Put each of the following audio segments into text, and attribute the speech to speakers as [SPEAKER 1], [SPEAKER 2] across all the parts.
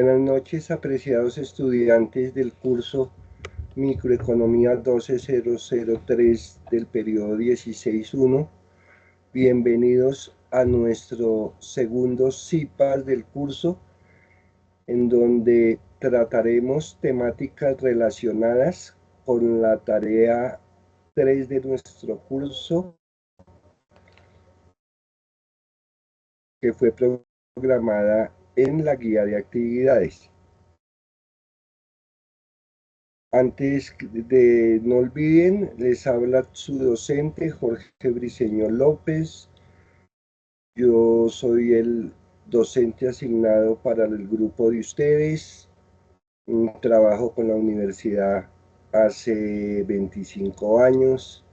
[SPEAKER 1] Buenas noches, apreciados estudiantes del curso Microeconomía 12003 del periodo 16.1. Bienvenidos a nuestro segundo CIPAS del curso, en donde trataremos temáticas relacionadas con la tarea 3 de nuestro curso, que fue programada en la guía de actividades. Antes de no olviden, les habla su docente Jorge Briceño López. Yo soy el docente asignado para el grupo de ustedes. Trabajo con la universidad hace 25 años,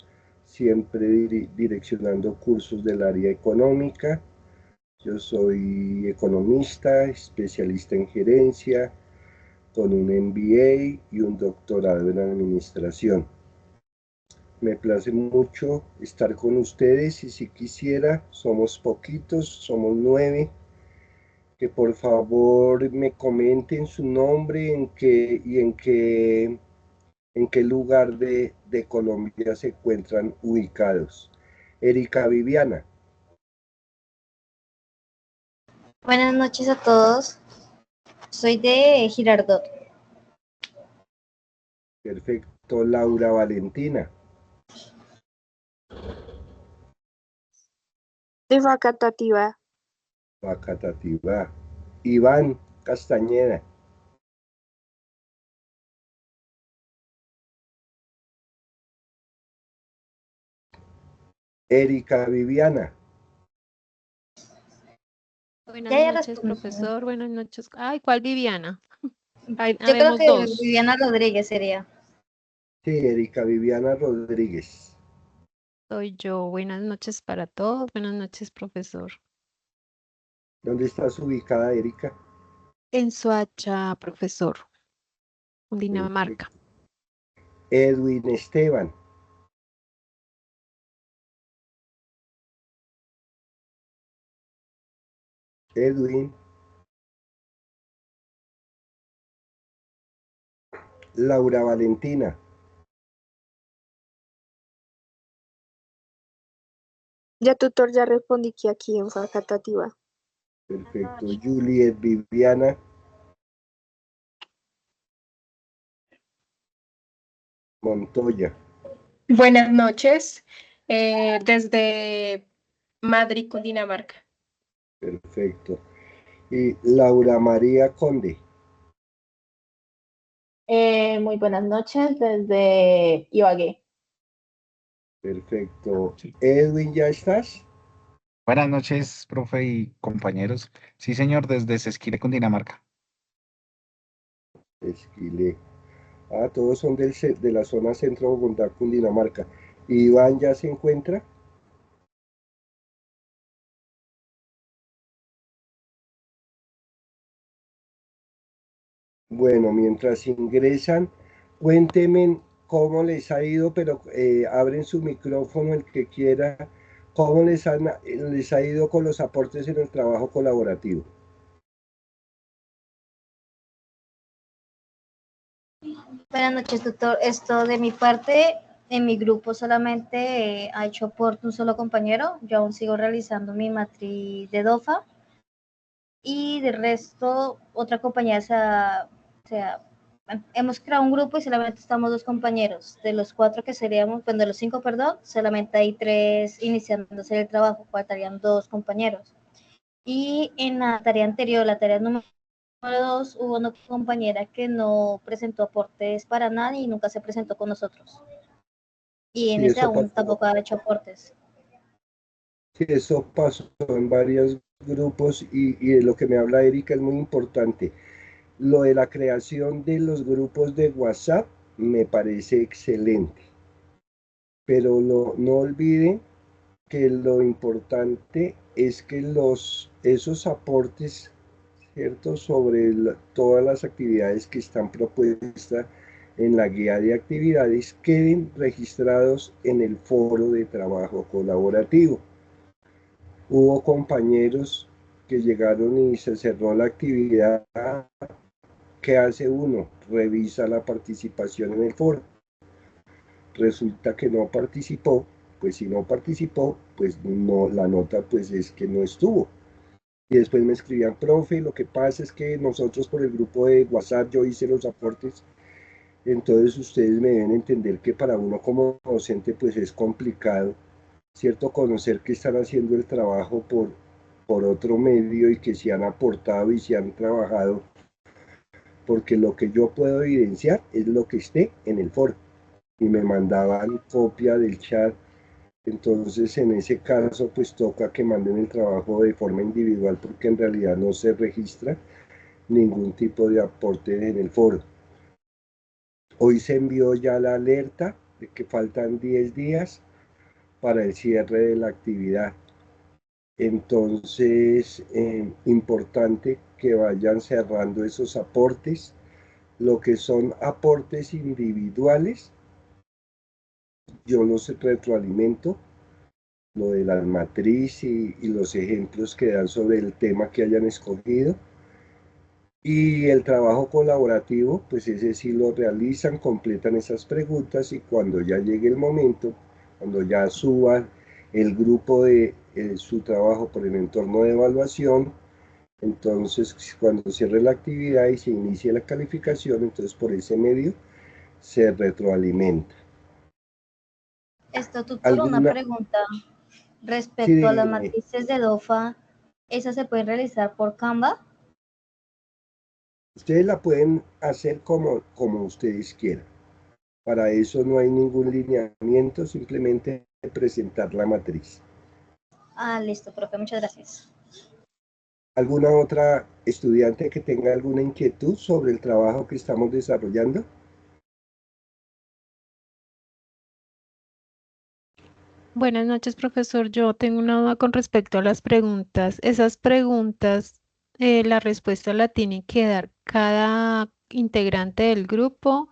[SPEAKER 1] siempre direccionando cursos del área económica. Yo soy economista, especialista en gerencia, con un MBA y un doctorado en administración. Me place mucho estar con ustedes y si quisiera, somos poquitos, somos 9, que por favor me comenten su nombre en qué lugar de Colombia se encuentran ubicados. Erika Viviana.
[SPEAKER 2] Buenas noches a todos. Soy de Girardot.
[SPEAKER 1] Perfecto. Laura Valentina.
[SPEAKER 3] De Facatativá.
[SPEAKER 1] Facatativá. Iván Castañeda. Erika Viviana.
[SPEAKER 4] Buenas noches, profesor. Buenas noches. Ay, ¿cuál Viviana?
[SPEAKER 2] Yo creo que dos. Viviana Rodríguez sería.
[SPEAKER 1] Sí, Erika Viviana Rodríguez.
[SPEAKER 4] Soy yo. Buenas noches para todos. Buenas noches, profesor.
[SPEAKER 1] ¿Dónde estás ubicada, Erika?
[SPEAKER 4] En Soacha, profesor. Cundinamarca.
[SPEAKER 1] Edwin Esteban. Edwin. Laura Valentina.
[SPEAKER 3] Ya, tutor, ya respondí que aquí en Facatativá.
[SPEAKER 1] Perfecto. Juliet Viviana. Montoya.
[SPEAKER 5] Buenas noches, desde Madrid, Cundinamarca.
[SPEAKER 1] Perfecto. Y Laura María Conde.
[SPEAKER 6] Muy buenas noches, desde Ibagué.
[SPEAKER 1] Perfecto. Edwin, ¿ya estás?
[SPEAKER 7] Buenas noches, profe y compañeros. Sí, señor, desde Sesquilé, Cundinamarca.
[SPEAKER 1] Esquilé. Todos son de la zona centro de Bogotá, Cundinamarca. ¿Iván ya se encuentra? Bueno, mientras ingresan, cuéntenme cómo les ha ido, pero abren su micrófono el que quiera, cómo les ha ido con los aportes en el trabajo colaborativo.
[SPEAKER 2] Buenas noches, doctor. Esto de mi parte, en mi grupo solamente ha hecho aporte un solo compañero. Yo aún sigo realizando mi matriz de DOFA. Y de resto, otra compañera hemos creado un grupo y solamente estamos 2 compañeros. De los 4 que seríamos, bueno, de los 5, perdón, solamente hay 3 iniciándose el trabajo, faltarían 2 compañeros. Y en la tarea anterior, la tarea número 2, hubo una compañera que no presentó aportes para nada y nunca se presentó con nosotros. Y en ese aún tampoco ha hecho aportes.
[SPEAKER 1] Sí, eso pasó en varios grupos y de lo que me habla Erika es muy importante. Lo de la creación de los grupos de WhatsApp me parece excelente. Pero no olviden que lo importante es que esos aportes, ¿cierto?, sobre todas las actividades que están propuestas en la guía de actividades queden registrados en el foro de trabajo colaborativo. Hubo compañeros que llegaron y se cerró la actividad, ¿qué hace uno? Revisa la participación en el foro. Resulta que no participó, pues si no participó, pues no, la nota pues es que no estuvo. Y después me escribían, profe, lo que pasa es que nosotros por el grupo de WhatsApp yo hice los aportes, entonces ustedes me deben entender que para uno como docente pues es complicado, ¿cierto? Conocer que están haciendo el trabajo por otro medio y que se han aportado y se han trabajado, porque lo que yo puedo evidenciar es lo que esté en el foro. Y me mandaban copia del chat. Entonces, en ese caso, pues toca que manden el trabajo de forma individual porque en realidad no se registra ningún tipo de aporte en el foro. Hoy se envió ya la alerta de que faltan 10 días para el cierre de la actividad. Entonces, importante que vayan cerrando esos aportes. Lo que son aportes individuales, yo los retroalimento, lo de la matriz y los ejemplos que dan sobre el tema que hayan escogido. Y el trabajo colaborativo, pues ese sí lo realizan, completan esas preguntas y cuando ya llegue el momento, cuando ya suban el grupo de su trabajo por el entorno de evaluación, entonces cuando cierre la actividad y se inicie la calificación, entonces por ese medio se retroalimenta.
[SPEAKER 2] Tutor, una
[SPEAKER 1] ¿Alguna?
[SPEAKER 2] pregunta
[SPEAKER 1] Sí,
[SPEAKER 2] respecto a las
[SPEAKER 1] dígame.
[SPEAKER 2] matrices de DOFA, ¿esas se pueden realizar por Canva?
[SPEAKER 1] Ustedes la pueden hacer como ustedes quieran. Para eso no hay ningún lineamiento, simplemente presentar la matriz.
[SPEAKER 2] Ah, listo, profe, muchas gracias.
[SPEAKER 1] ¿Alguna otra estudiante que tenga alguna inquietud sobre el trabajo que estamos desarrollando?
[SPEAKER 4] Buenas noches, profesor. Yo tengo una duda con respecto a las preguntas. Esas preguntas, la respuesta la tiene que dar cada integrante del grupo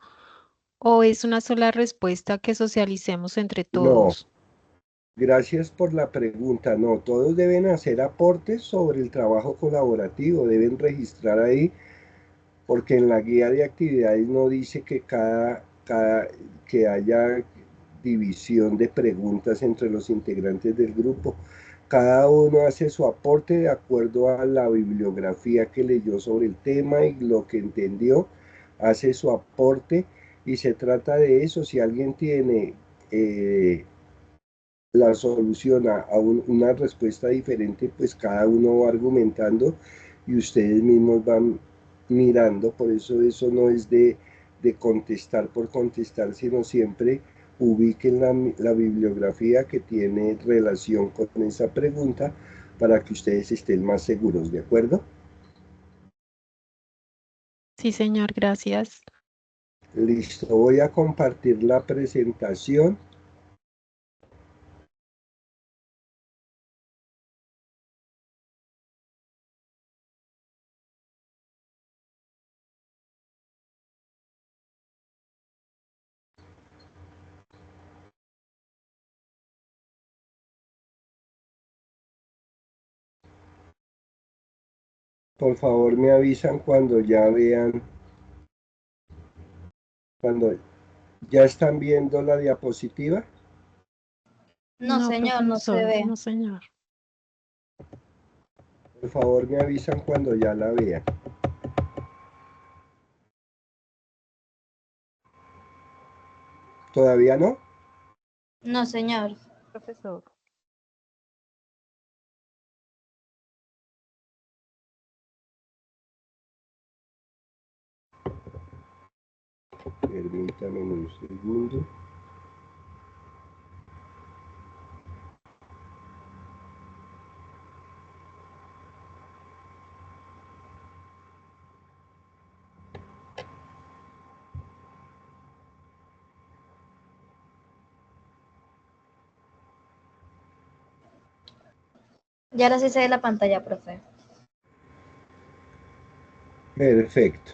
[SPEAKER 4] o es una sola respuesta que socialicemos entre
[SPEAKER 1] No,
[SPEAKER 4] todos.
[SPEAKER 1] gracias por la pregunta. No, todos deben hacer aportes sobre el trabajo colaborativo, deben registrar ahí, porque en la guía de actividades no dice que que haya división de preguntas entre los integrantes del grupo. Cada uno hace su aporte de acuerdo a la bibliografía que leyó sobre el tema y lo que entendió, hace su aporte y se trata de eso. Si alguien tiene la solución a una respuesta diferente, pues cada uno va argumentando y ustedes mismos van mirando. Por eso no es de contestar por contestar, sino siempre ubiquen la bibliografía que tiene relación con esa pregunta para que ustedes estén más seguros, ¿de acuerdo?
[SPEAKER 4] Sí, señor, gracias.
[SPEAKER 1] Listo, voy a compartir la presentación. Por favor, me avisan cuando ya vean, cuando ya están viendo la diapositiva.
[SPEAKER 2] No,
[SPEAKER 4] No,
[SPEAKER 2] señor, no se
[SPEAKER 4] profesor,
[SPEAKER 2] ve.
[SPEAKER 4] no, señor.
[SPEAKER 1] Por favor, me avisan cuando ya la vean. ¿Todavía no?
[SPEAKER 2] No, señor.
[SPEAKER 4] Profesor.
[SPEAKER 1] Permítame un segundo.
[SPEAKER 2] Ya ahora sí se ve la pantalla, profe.
[SPEAKER 1] Perfecto.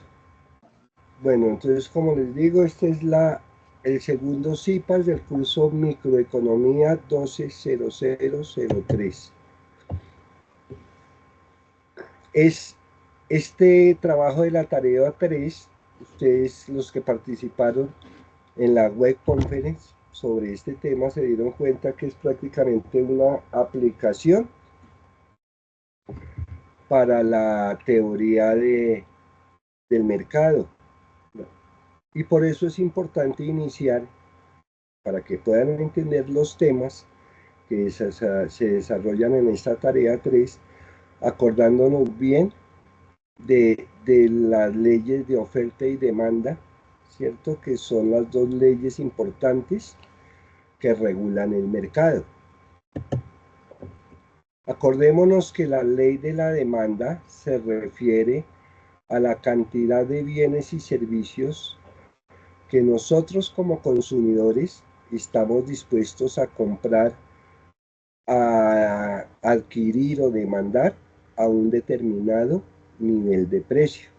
[SPEAKER 1] Bueno, entonces, como les digo, este es el segundo CIPAS del curso Microeconomía 120003. Es este trabajo de la tarea 3, ustedes los que participaron en la web conference sobre este tema se dieron cuenta que es prácticamente una aplicación para la teoría del mercado. Y por eso es importante iniciar, para que puedan entender los temas que se desarrollan en esta tarea 3, acordándonos bien de las leyes de oferta y demanda, ¿cierto? Que son las dos leyes importantes que regulan el mercado. Acordémonos que la ley de la demanda se refiere a la cantidad de bienes y servicios que nosotros como consumidores estamos dispuestos a comprar, a adquirir o demandar a un determinado nivel de precio.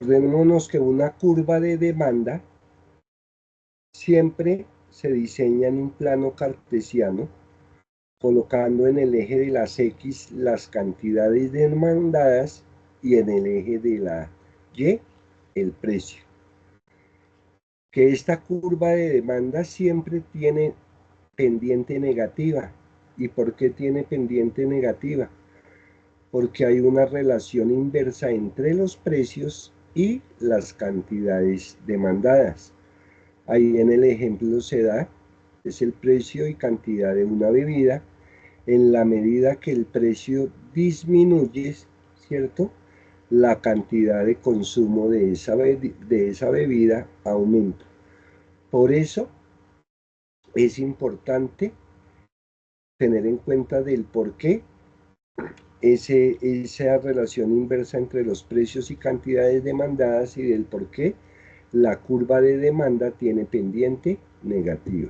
[SPEAKER 1] Recordémonos que una curva de demanda siempre se diseña en un plano cartesiano, colocando en el eje de las X las cantidades demandadas y en el eje de la Y el precio. Que esta curva de demanda siempre tiene pendiente negativa. ¿Y por qué tiene pendiente negativa? Porque hay una relación inversa entre los precios y las cantidades demandadas. Ahí en el ejemplo se da, es el precio y cantidad de una bebida. En la medida que el precio disminuye, ¿cierto?, la cantidad de consumo de esa bebida aumenta. Por eso es importante tener en cuenta del por qué esa relación inversa entre los precios y cantidades demandadas y del por qué la curva de demanda tiene pendiente negativa.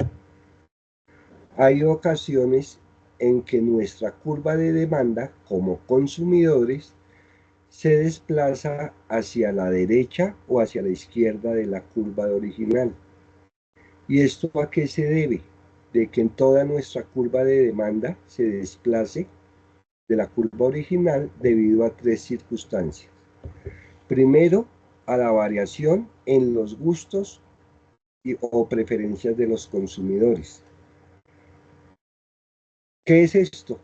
[SPEAKER 1] Hay ocasiones en que nuestra curva de demanda como consumidores se desplaza hacia la derecha o hacia la izquierda de la curva original. ¿Y esto a qué se debe? De que en toda nuestra curva de demanda se desplace de la curva original debido a tres circunstancias. Primero, a la variación en los gustos o preferencias de los consumidores. ¿Qué es esto?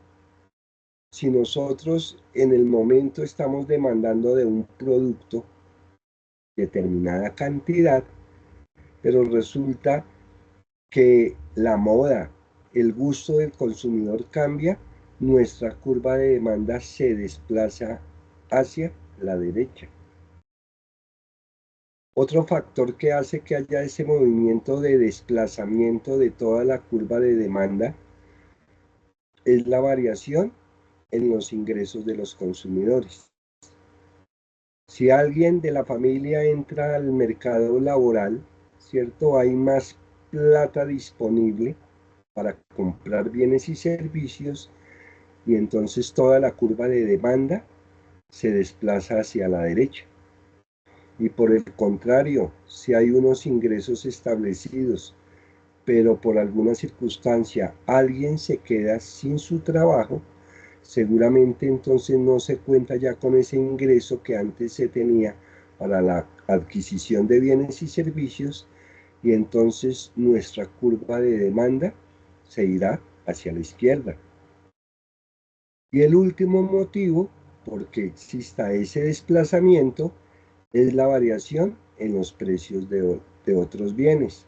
[SPEAKER 1] Si nosotros en el momento estamos demandando de un producto determinada cantidad, pero resulta que la moda, el gusto del consumidor cambia, nuestra curva de demanda se desplaza hacia la derecha. Otro factor que hace que haya ese movimiento de desplazamiento de toda la curva de demanda es la variación en los ingresos de los consumidores. Si alguien de la familia entra al mercado laboral, ¿cierto?, hay más plata disponible para comprar bienes y servicios y entonces toda la curva de demanda se desplaza hacia la derecha. Y por el contrario, si hay unos ingresos establecidos, pero por alguna circunstancia alguien se queda sin su trabajo, seguramente entonces no se cuenta ya con ese ingreso que antes se tenía para la adquisición de bienes y servicios, y entonces nuestra curva de demanda se irá hacia la izquierda. Y el último motivo por que exista ese desplazamiento es la variación en los precios de otros bienes.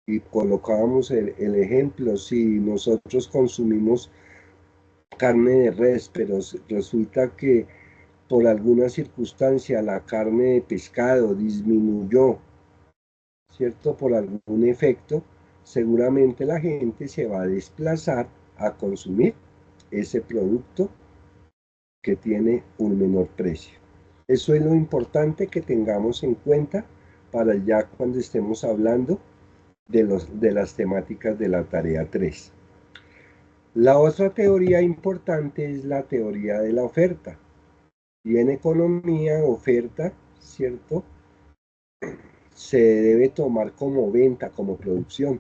[SPEAKER 1] Y colocábamos el ejemplo, si nosotros consumimos carne de res, pero resulta que por alguna circunstancia la carne de pescado disminuyó, ¿cierto?, por algún efecto, seguramente la gente se va a desplazar a consumir ese producto que tiene un menor precio. Eso es lo importante que tengamos en cuenta para ya cuando estemos hablando de las temáticas de la tarea 3. La otra teoría importante es la teoría de la oferta. Y en economía, oferta, ¿cierto?, se debe tomar como venta, como producción.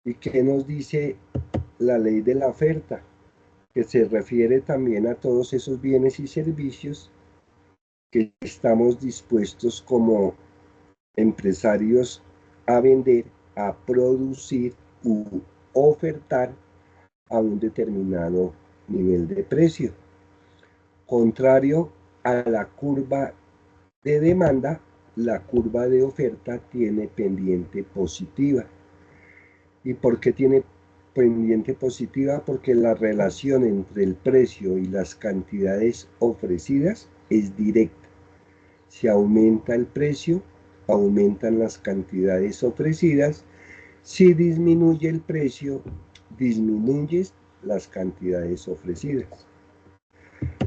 [SPEAKER 1] ¿Y qué nos dice la ley de la oferta, que se refiere también a todos esos bienes y servicios que estamos dispuestos como empresarios a vender, a producir u ofertar a un determinado nivel de precio. Contrario a la curva de demanda, la curva de oferta tiene pendiente positiva. ¿Y por qué tiene pendiente positiva? Porque la relación entre el precio y las cantidades ofrecidas es directa. Si aumenta el precio, aumentan las cantidades ofrecidas. Si disminuye el precio, disminuyen las cantidades ofrecidas.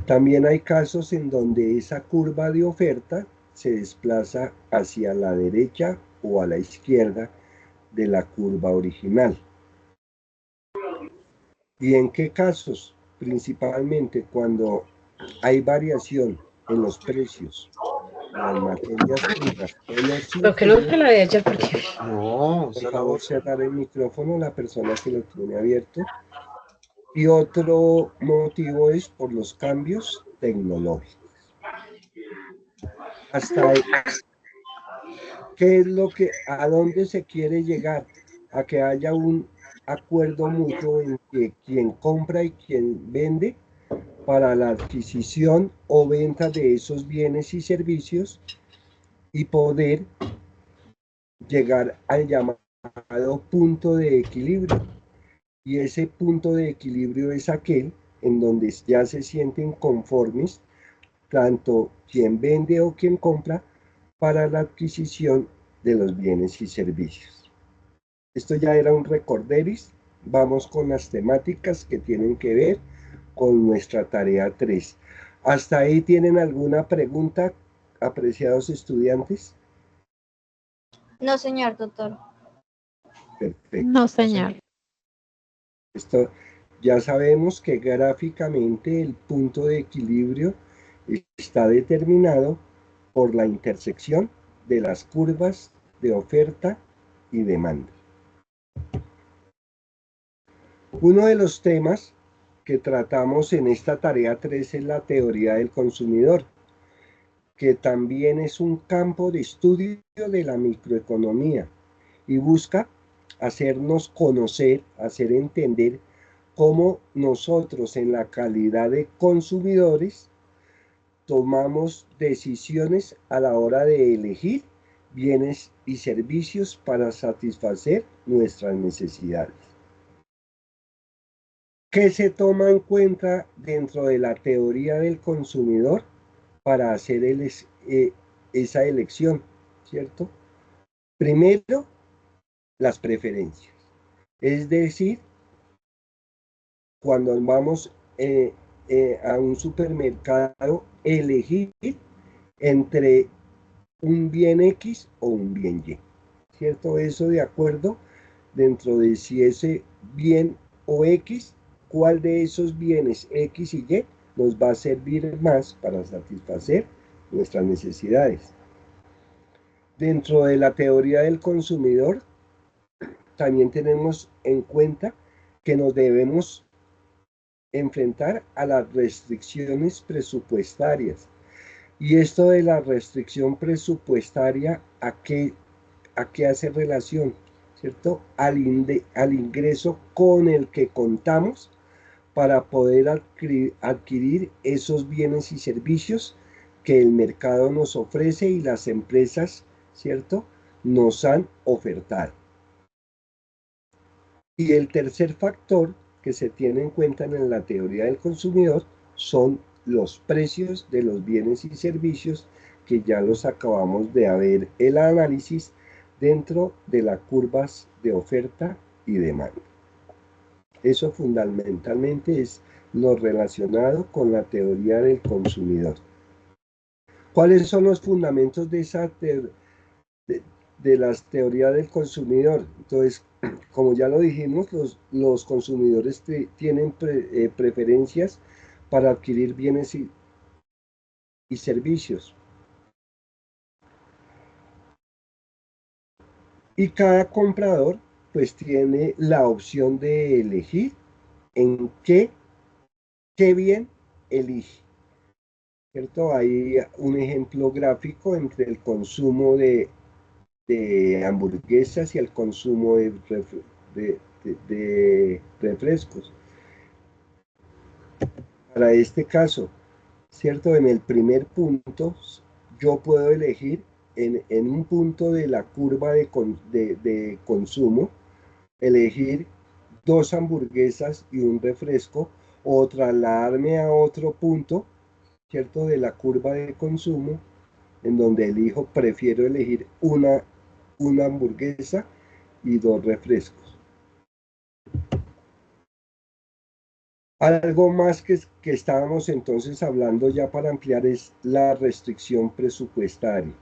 [SPEAKER 1] También hay casos en donde esa curva de oferta se desplaza hacia la derecha o a la izquierda de la curva original. ¿Y en qué casos? Principalmente cuando hay variación en los precios de las materias primas o los insumos.
[SPEAKER 8] No,
[SPEAKER 1] Por favor, cerrar el micrófono la persona que lo tiene abierto. Y otro motivo es por los cambios tecnológicos. Hasta ahí. ¿Qué es lo que, a dónde se quiere llegar? A que haya un acuerdo mutuo entre quien compra y quien vende para la adquisición o venta de esos bienes y servicios y poder llegar al llamado punto de equilibrio. Y ese punto de equilibrio es aquel en donde ya se sienten conformes tanto quien vende o quien compra para la adquisición de los bienes y servicios. Esto ya era un recorderis. Vamos con las temáticas que tienen que ver con nuestra tarea 3. ¿Hasta ahí tienen alguna pregunta, apreciados estudiantes?
[SPEAKER 2] No, señor doctor.
[SPEAKER 1] Perfecto.
[SPEAKER 4] No, señor.
[SPEAKER 1] Esto, ya sabemos que gráficamente el punto de equilibrio está determinado por la intersección de las curvas de oferta y demanda. Uno de los temas que tratamos en esta tarea 3 es la teoría del consumidor, que también es un campo de estudio de la microeconomía y busca hacernos conocer, hacer entender cómo nosotros en la calidad de consumidores tomamos decisiones a la hora de elegir bienes y servicios para satisfacer nuestras necesidades. ¿Qué se toma en cuenta dentro de la teoría del consumidor para hacer esa elección, ¿cierto? Primero, las preferencias. Es decir, cuando vamos a un supermercado, elegir entre un bien X o un bien Y, ¿cierto? Eso de acuerdo dentro de si ese bien o X, cuál de esos bienes X y Y nos va a servir más para satisfacer nuestras necesidades. Dentro de la teoría del consumidor, también tenemos en cuenta que nos debemos enfrentar a las restricciones presupuestarias. Y esto de la restricción presupuestaria, ¿a qué hace relación? ¿Cierto? Al ingreso con el que contamos para poder adquirir esos bienes y servicios que el mercado nos ofrece y las empresas, ¿cierto?, nos han ofertado. Y el tercer factor que se tiene en cuenta en la teoría del consumidor son los precios de los bienes y servicios que ya los acabamos de ver el análisis dentro de las curvas de oferta y demanda. Eso fundamentalmente es lo relacionado con la teoría del consumidor. ¿Cuáles son los fundamentos de esa de las teorías del consumidor? Entonces, como ya lo dijimos, los consumidores tienen preferencias para adquirir bienes y servicios. Y cada comprador pues tiene la opción de elegir en qué bien elige, ¿cierto? Hay un ejemplo gráfico entre el consumo de hamburguesas y el consumo de refrescos. Para este caso, ¿cierto? En el primer punto, yo puedo elegir en un punto de la curva de consumo, elegir 2 hamburguesas y un refresco, o trasladarme a otro punto, ¿cierto? De la curva de consumo, en donde prefiero elegir una hamburguesa y 2 refrescos. Algo más que estábamos entonces hablando ya para ampliar es la restricción presupuestaria.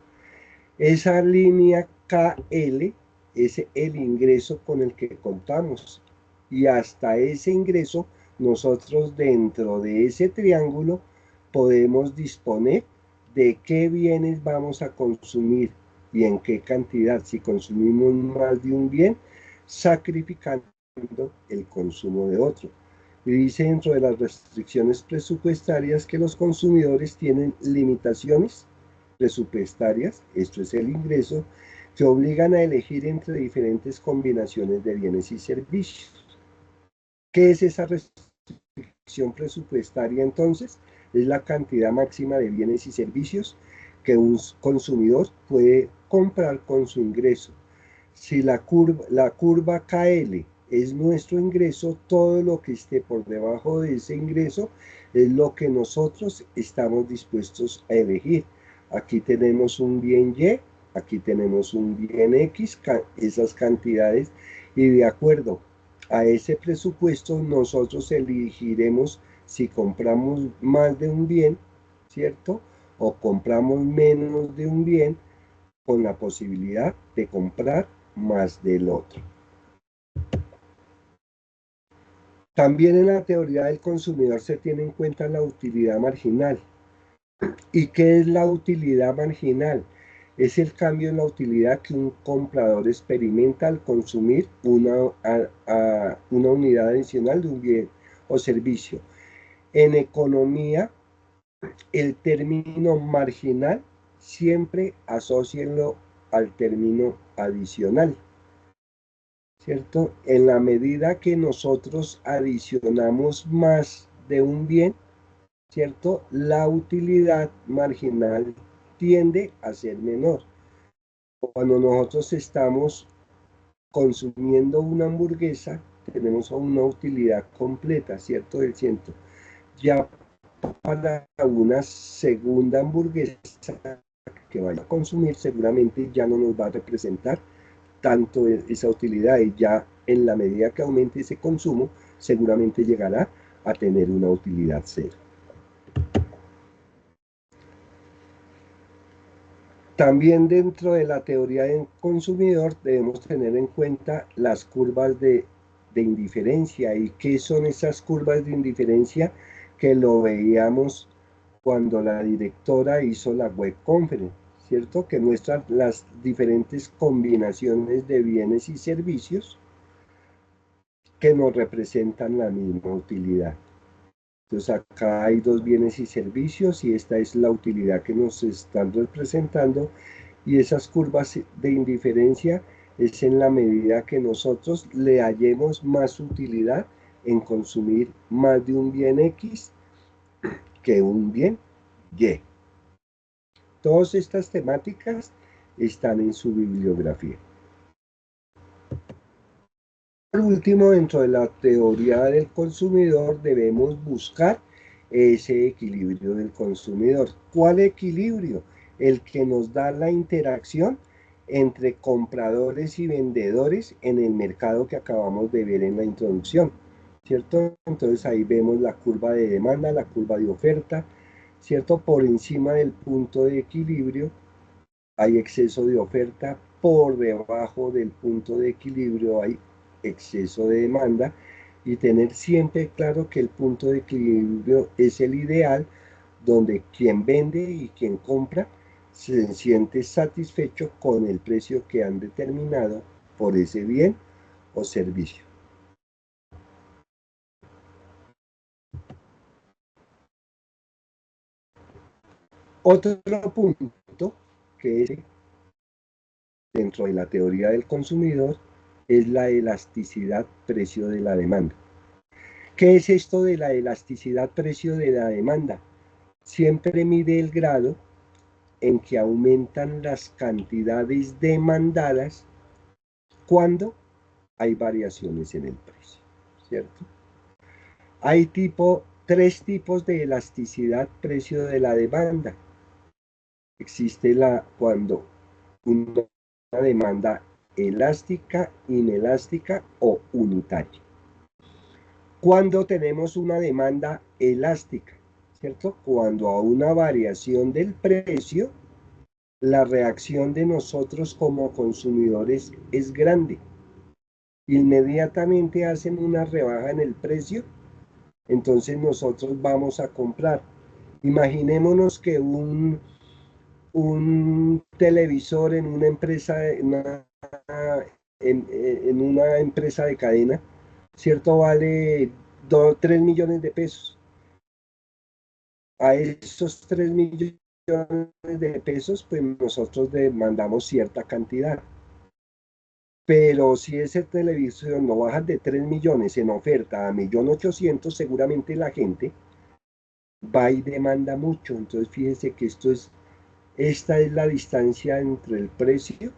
[SPEAKER 1] Esa línea KL es el ingreso con el que contamos, y hasta ese ingreso nosotros dentro de ese triángulo podemos disponer de qué bienes vamos a consumir y en qué cantidad. Si consumimos más de un bien, sacrificando el consumo de otro. Y dice dentro de las restricciones presupuestarias que los consumidores tienen limitaciones presupuestarias, esto es el ingreso, que obligan a elegir entre diferentes combinaciones de bienes y servicios. ¿Qué es esa restricción presupuestaria entonces? Es la cantidad máxima de bienes y servicios que un consumidor puede comprar con su ingreso. Si la curva KL es nuestro ingreso, todo lo que esté por debajo de ese ingreso es lo que nosotros estamos dispuestos a elegir. Aquí tenemos un bien Y, aquí tenemos un bien X, esas cantidades, y de acuerdo a ese presupuesto nosotros elegiremos si compramos más de un bien, ¿cierto? O compramos menos de un bien, con la posibilidad de comprar más del otro. También en la teoría del consumidor se tiene en cuenta la utilidad marginal. ¿Y qué es la utilidad marginal? Es el cambio en la utilidad que un comprador experimenta al consumir una unidad adicional de un bien o servicio. En economía, el término marginal siempre asócienlo al término adicional, ¿cierto? En la medida que nosotros adicionamos más de un bien, ¿cierto? La utilidad marginal tiende a ser menor. Cuando nosotros estamos consumiendo una hamburguesa, tenemos una utilidad completa, ¿cierto? Del 100. Ya para una segunda hamburguesa que vaya a consumir, seguramente ya no nos va a representar tanto esa utilidad, y ya en la medida que aumente ese consumo, seguramente llegará a tener una utilidad cero. También dentro de la teoría del consumidor debemos tener en cuenta las curvas de indiferencia. ¿Y qué son esas curvas de indiferencia? Que lo veíamos cuando la directora hizo la web conference, ¿cierto? Que muestran las diferentes combinaciones de bienes y servicios que nos representan la misma utilidad. Entonces acá hay 2 bienes y servicios, y esta es la utilidad que nos están representando, y esas curvas de indiferencia es en la medida que nosotros le hallemos más utilidad en consumir más de un bien X que un bien Y. Todas estas temáticas están en su bibliografía. Por último, dentro de la teoría del consumidor debemos buscar ese equilibrio del consumidor. ¿Cuál equilibrio? El que nos da la interacción entre compradores y vendedores en el mercado que acabamos de ver en la introducción, ¿cierto? Entonces ahí vemos la curva de demanda, la curva de oferta, ¿cierto? Por encima del punto de equilibrio hay exceso de oferta, por debajo del punto de equilibrio hay exceso de demanda, y tener siempre claro que el punto de equilibrio es el ideal, donde quien vende y quien compra se siente satisfecho con el precio que han determinado por ese bien o servicio. Otro punto que es dentro de la teoría del consumidor es la elasticidad precio de la demanda. ¿Qué es esto de la elasticidad precio de la demanda? Siempre mide el grado en que aumentan las cantidades demandadas cuando hay variaciones en el precio, ¿cierto? Hay tres tipos de elasticidad precio de la demanda. Existe cuando una demanda elástica, inelástica o unitaria. Cuando tenemos una demanda elástica, ¿cierto? Cuando a una variación del precio, la reacción de nosotros como consumidores es grande. Inmediatamente hacen una rebaja en el precio, entonces nosotros vamos a comprar. Imaginémonos que un televisor en una empresa, en una empresa de cadena, ¿cierto? Vale 3 millones de pesos. A esos 3 millones de pesos, pues nosotros demandamos cierta cantidad. Pero si ese televisor no baja de 3 millones en oferta a 1.800.000, seguramente la gente va y demanda mucho. Entonces fíjese que esta es la distancia entre el precio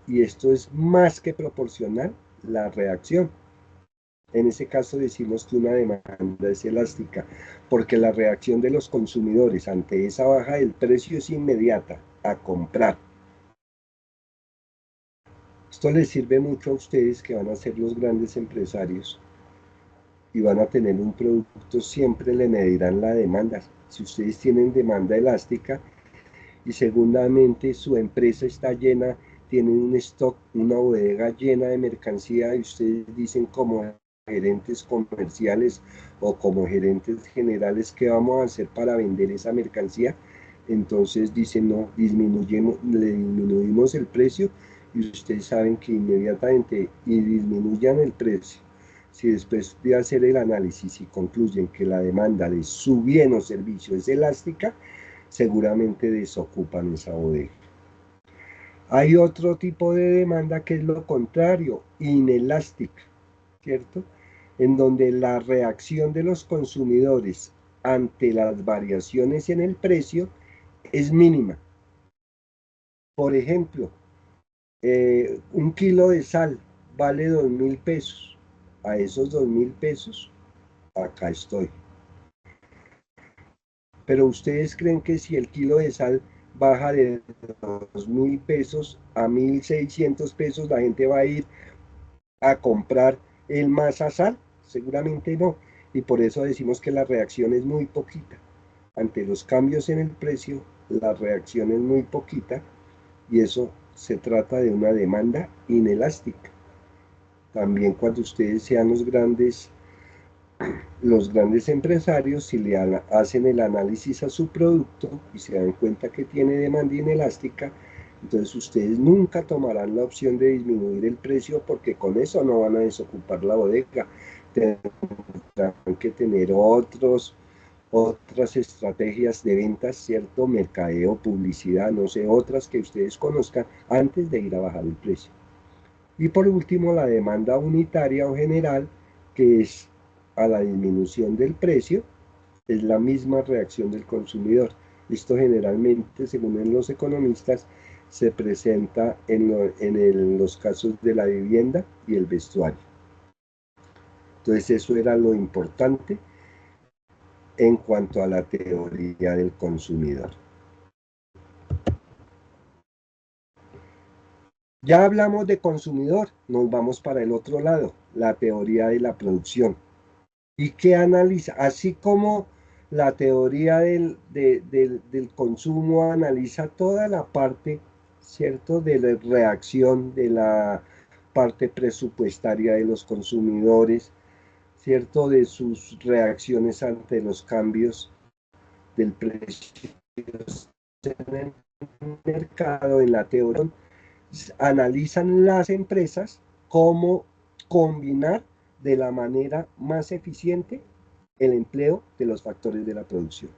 [SPEAKER 1] y esto es más que proporcional la reacción. En ese caso decimos que una demanda es elástica, porque la reacción de los consumidores ante esa baja del precio es inmediata, a comprar. Esto les sirve mucho a ustedes que van a ser los grandes empresarios y van a tener un producto, siempre le medirán la demanda. Si ustedes tienen demanda elástica y segundamente su empresa está llena, tienen un stock, una bodega llena de mercancía y ustedes dicen como gerentes comerciales o como gerentes generales, ¿qué vamos a hacer para vender esa mercancía? Entonces dicen, no, le disminuimos el precio y ustedes saben que inmediatamente y disminuyan el precio. Si después de hacer el análisis y concluyen que la demanda de su bien o servicio es elástica, seguramente desocupan esa bodega. Hay otro tipo de demanda que es lo contrario, inelástica, ¿cierto? En donde la reacción de los consumidores ante las variaciones en el precio es mínima. Por ejemplo, un kilo de sal vale 2.000 pesos. A esos 2.000 pesos, acá estoy. Pero ustedes creen que si el kilo de sal baja de 2.000 pesos a 1.600 pesos, la gente va a ir a comprar el masa sal? Seguramente no. Y por eso decimos que la reacción es muy poquita. Ante los cambios en el precio, la reacción es muy poquita y eso se trata de una demanda inelástica. También cuando ustedes sean los grandes empresarios, si le hacen el análisis a su producto y se dan cuenta que tiene demanda inelástica, entonces ustedes nunca tomarán la opción de disminuir el precio porque con eso no van a desocupar la bodega. Tendrán que tener otras estrategias de ventas, cierto, mercadeo, publicidad, no sé, otras que ustedes conozcan antes de ir a bajar el precio. Y por último, la demanda unitaria o general, que es a la disminución del precio, es la misma reacción del consumidor. Esto generalmente, según los economistas, se presenta en los casos de la vivienda y el vestuario. Entonces eso era lo importante en cuanto a la teoría del consumidor. Ya hablamos de consumidor, nos vamos para el otro lado, la teoría de la producción. ¿Y qué analiza? Así como la teoría del consumo analiza toda la parte, ¿cierto?, de la reacción, de la parte presupuestaria de los consumidores, ¿cierto?, de sus reacciones ante los cambios del precio en el mercado, en la teoría, analizan las empresas cómo combinar de la manera más eficiente el empleo de los factores de la producción.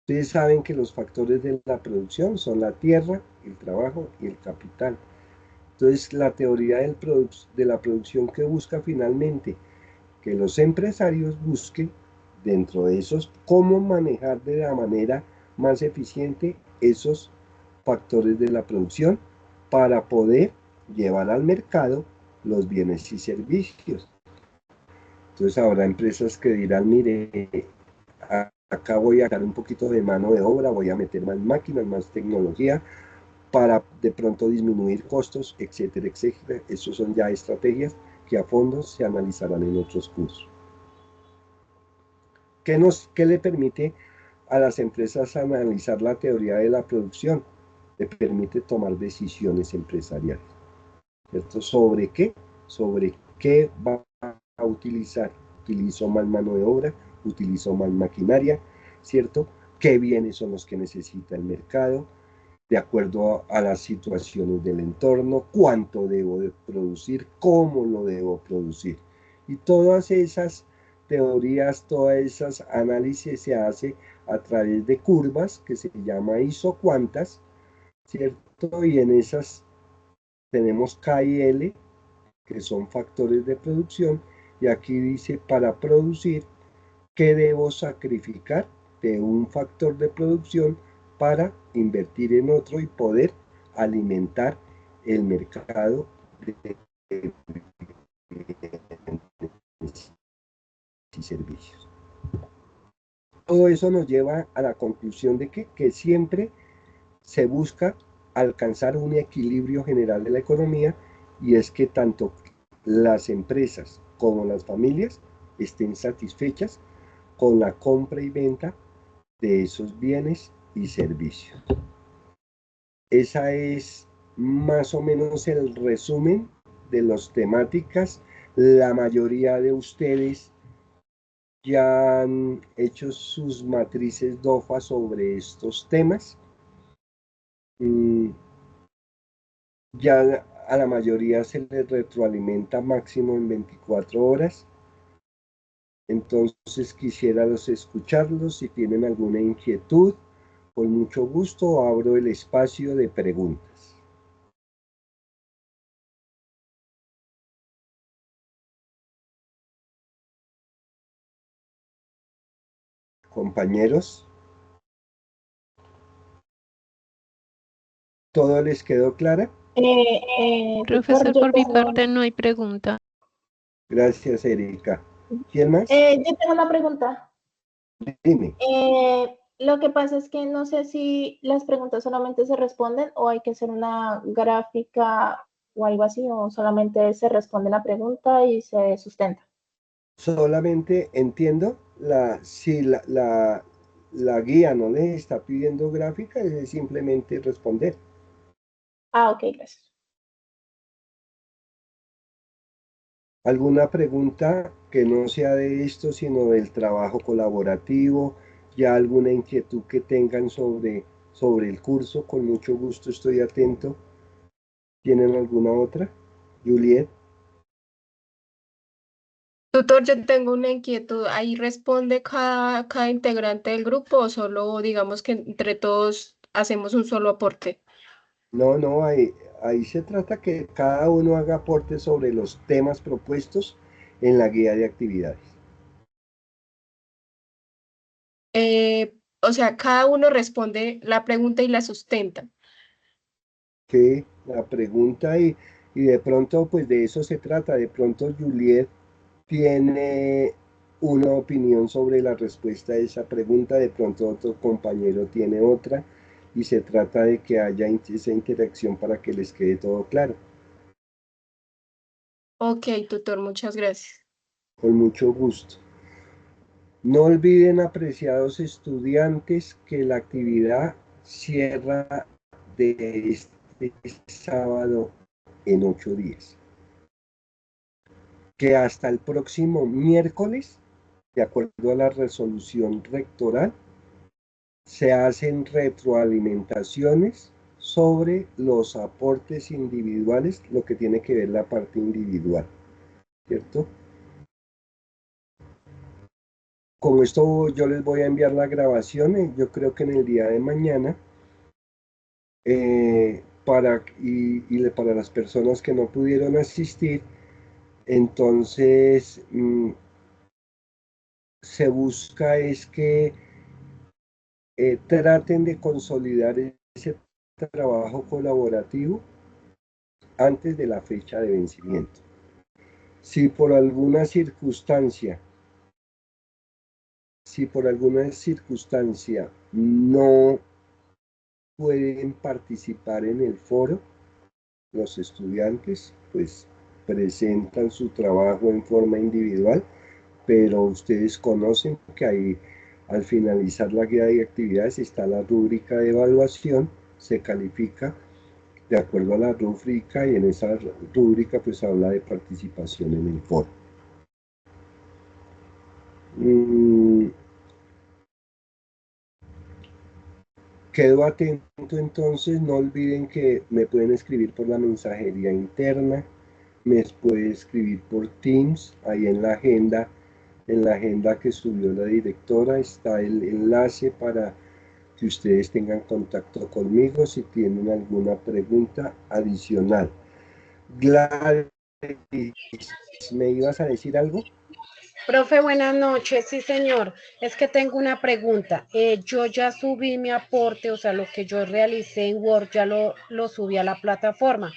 [SPEAKER 1] Ustedes saben que los factores de la producción son la tierra, el trabajo y el capital. Entonces, la teoría de la producción que busca finalmente que los empresarios busquen dentro de esos cómo manejar de la manera más eficiente esos factores de la producción para poder llevar al mercado los bienes y servicios. Entonces habrá empresas que dirán, mire, acá voy a dar un poquito de mano de obra, voy a meter más máquinas, más tecnología, para de pronto disminuir costos, etcétera, etcétera. Esas son ya estrategias que a fondo se analizarán en otros cursos. ¿Qué le permite a las empresas analizar la teoría de la producción? Le permite tomar decisiones empresariales, ¿cierto? ¿Sobre qué? Sobre qué va a utilizar. ¿Utilizo más mano de obra? ¿Utilizo más maquinaria? ¿Cierto? ¿Qué bienes son los que necesita el mercado? De acuerdo a las situaciones del entorno, cuánto debo de producir, cómo lo debo producir. Y todas esas teorías, todas esas análisis se hace a través de curvas que se llama isocuantas, ¿cierto? Y en esas tenemos K y L, que son factores de producción, y aquí dice para producir, ¿qué debo sacrificar de un factor de producción para invertir en otro y poder alimentar el mercado de y servicios? Todo eso nos lleva a la conclusión de que siempre se busca alcanzar un equilibrio general de la economía, y es que tanto las empresas como las familias estén satisfechas con la compra y venta de esos bienes y servicios. Esa es más o menos el resumen de las temáticas. La mayoría de ustedes ya han hecho sus matrices DOFA sobre estos temas. Ya a la mayoría se les retroalimenta máximo en 24 horas. Entonces quisiera escucharlos si tienen alguna inquietud. Con mucho gusto abro el espacio de preguntas. Compañeros, ¿todo les quedó clara?
[SPEAKER 4] Profesor,
[SPEAKER 6] Tutor,
[SPEAKER 4] por mi parte no hay pregunta.
[SPEAKER 1] Gracias, Erika. ¿Quién más?
[SPEAKER 6] yo tengo una pregunta.
[SPEAKER 1] Dime.
[SPEAKER 6] Lo que pasa es que no sé si las preguntas solamente se responden o hay que hacer una gráfica o algo así, o solamente se responde la pregunta y se sustenta.
[SPEAKER 1] Solamente entiendo si la guía no les está pidiendo gráfica, es simplemente responder.
[SPEAKER 6] Ah, ok, gracias.
[SPEAKER 1] ¿Alguna pregunta que no sea de esto, sino del trabajo colaborativo? ¿Ya alguna inquietud que tengan sobre el curso? Con mucho gusto estoy atento. ¿Tienen alguna otra? Juliet.
[SPEAKER 5] Tutor, yo tengo una inquietud. ¿Ahí responde cada integrante del grupo o solo digamos que entre todos hacemos un solo aporte?
[SPEAKER 1] No, ahí se trata que cada uno haga aportes sobre los temas propuestos en la guía de actividades.
[SPEAKER 5] O sea, cada uno responde la pregunta y la sustenta.
[SPEAKER 1] Sí, la pregunta y de pronto pues de eso se trata. De pronto Juliet tiene una opinión sobre la respuesta a esa pregunta, de pronto otro compañero tiene otra, y se trata de que haya esa interacción para que les quede todo claro.
[SPEAKER 5] Ok, tutor, muchas gracias.
[SPEAKER 1] Con mucho gusto. No olviden, apreciados estudiantes, que la actividad cierra de este sábado en 8 días. Que hasta el próximo miércoles, de acuerdo a la resolución rectoral, se hacen retroalimentaciones sobre los aportes individuales, lo que tiene que ver la parte individual. ¿cierto? Como esto yo les voy a enviar la grabación, yo creo que en el día de mañana, para las personas que no pudieron asistir, entonces se busca es que traten de consolidar ese trabajo colaborativo antes de la fecha de vencimiento. Si por alguna circunstancia no pueden participar en el foro, los estudiantes pues presentan su trabajo en forma individual, pero ustedes conocen que ahí al finalizar la guía de actividades está la rúbrica de evaluación, se califica de acuerdo a la rúbrica y en esa rúbrica pues habla de participación en el foro. Quedo atento entonces, no olviden que me pueden escribir por la mensajería interna, me puede escribir por Teams, ahí en la agenda que subió la directora está el enlace para que ustedes tengan contacto conmigo si tienen alguna pregunta adicional. Gladys, ¿me ibas a decir algo?
[SPEAKER 8] Profe, buenas noches. Sí, señor. Es que tengo una pregunta. Yo ya subí mi aporte, o sea, lo que yo realicé en Word, ya lo subí a la plataforma,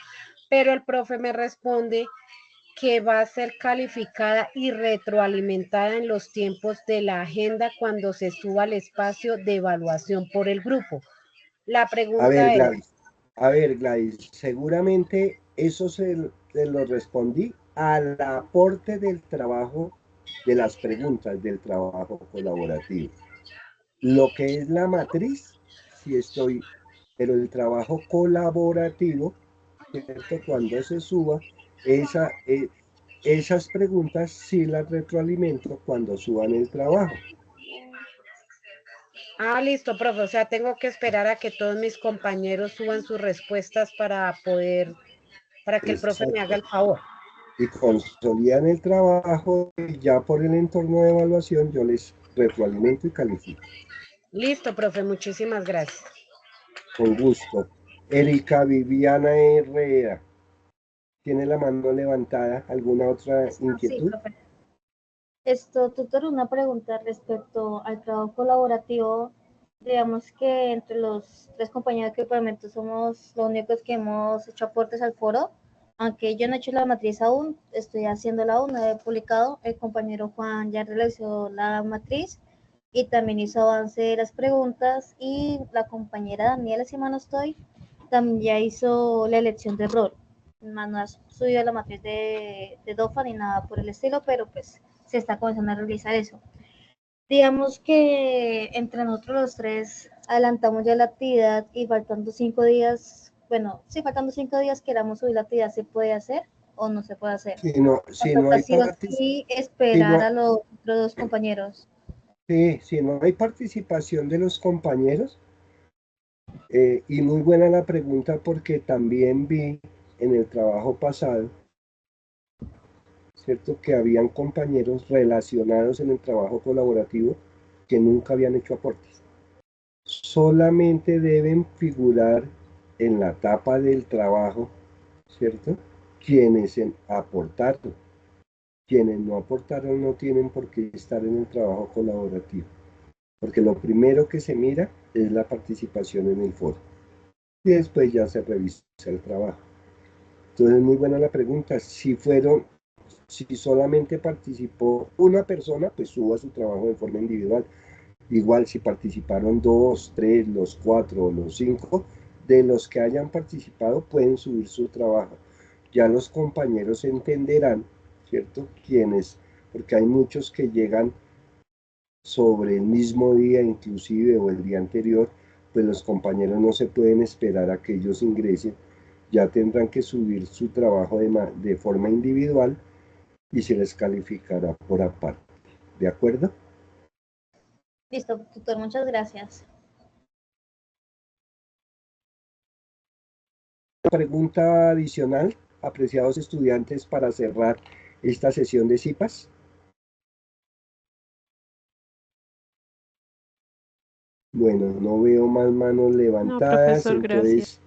[SPEAKER 8] pero el profe me responde que va a ser calificada y retroalimentada en los tiempos de la agenda cuando se suba al espacio de evaluación por el grupo. La pregunta es...
[SPEAKER 1] A ver, Gladys, seguramente eso se lo respondí al aporte del trabajo, de las preguntas del trabajo colaborativo. Lo que es la matriz, sí estoy, pero el trabajo colaborativo, ¿cierto? Cuando se suba, esas preguntas sí las retroalimento cuando suban el trabajo.
[SPEAKER 8] Ah, listo, profe. O sea, tengo que esperar a que todos mis compañeros suban sus respuestas para que el profe me haga el favor.
[SPEAKER 1] Y consolidan el trabajo y ya por el entorno de evaluación yo les retroalimento y califico.
[SPEAKER 8] Listo, profe. Muchísimas gracias.
[SPEAKER 1] Con gusto. Erika Viviana Herrera, ¿tiene la mano levantada? ¿Alguna otra inquietud?
[SPEAKER 2] Sí, profe. Tutor, una pregunta respecto al trabajo colaborativo. Digamos que entre los 3 compañeros que por el momento somos los únicos que hemos hecho aportes al foro, aunque yo no he hecho la matriz aún, estoy haciéndola aún, no he publicado. El compañero Juan ya realizó la matriz y también hizo avance de las preguntas, y la compañera Daniela, si mal no estoy, también ya hizo la elección de rol. No ha subido la matriz de DOFA ni nada por el estilo, pero pues se está comenzando a realizar eso. Digamos que entre nosotros los 3 adelantamos ya la actividad y faltando 5 días, bueno, sí, faltando 5 días queramos subir la actividad, ¿se puede hacer o no se puede hacer?
[SPEAKER 1] Si no hay
[SPEAKER 2] sí, esperar a los otros 2 compañeros.
[SPEAKER 1] Sí, si no hay participación de los compañeros, y muy buena la pregunta porque también vi en el trabajo pasado, ¿cierto? Que habían compañeros relacionados en el trabajo colaborativo que nunca habían hecho aportes. Solamente deben figurar en la tapa del trabajo, ¿cierto? Quienes aportaron. Quienes no aportaron no tienen por qué estar en el trabajo colaborativo, porque lo primero que se mira es la participación en el foro y después ya se revisa el trabajo. Entonces, muy buena la pregunta. Si solamente participó una persona, pues suba su trabajo de forma individual. Igual si participaron 2, 3, los 4 o los 5, de los que hayan participado pueden subir su trabajo. Ya los compañeros entenderán, ¿cierto? Porque hay muchos que llegan sobre el mismo día inclusive o el día anterior, pues los compañeros no se pueden esperar a que ellos ingresen, ya tendrán que subir su trabajo de forma individual y se les calificará por aparte. ¿De acuerdo?
[SPEAKER 2] Listo, tutor, muchas gracias.
[SPEAKER 1] Pregunta adicional, apreciados estudiantes, para cerrar esta sesión de CIPAS? Bueno, no veo más manos levantadas,
[SPEAKER 4] profesor, gracias.
[SPEAKER 1] entonces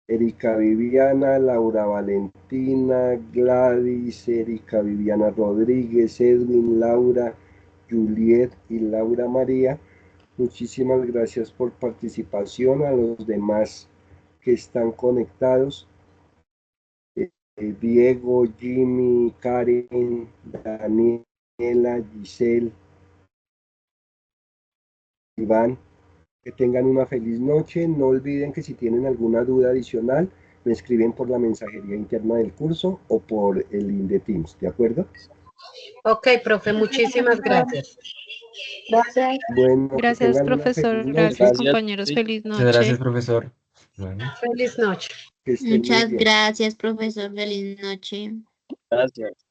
[SPEAKER 1] Erika Viviana, Laura Valentina, Gladys, Erika Viviana Rodríguez, Edwin, Laura, Juliet y Laura María. Muchísimas gracias por participación. A los demás que están conectados, Diego, Jimmy, Karen, Daniela, Giselle, Iván, que tengan una feliz noche. No olviden que si tienen alguna duda adicional, me escriben por la mensajería interna del curso o por el link de Teams, ¿de acuerdo?
[SPEAKER 8] Ok, profe, muchísimas gracias.
[SPEAKER 6] Gracias.
[SPEAKER 1] Bueno, que
[SPEAKER 4] Gracias,
[SPEAKER 1] tengan una
[SPEAKER 4] profesor.
[SPEAKER 1] feliz
[SPEAKER 4] Gracias,
[SPEAKER 1] noche,
[SPEAKER 4] compañeros. Feliz
[SPEAKER 9] Muchas gracias,
[SPEAKER 4] noche.
[SPEAKER 9] profesor. Bueno,
[SPEAKER 8] Feliz noche.
[SPEAKER 1] que estén muy
[SPEAKER 10] Muchas
[SPEAKER 1] bien.
[SPEAKER 10] gracias, profesor. Feliz noche.
[SPEAKER 9] gracias.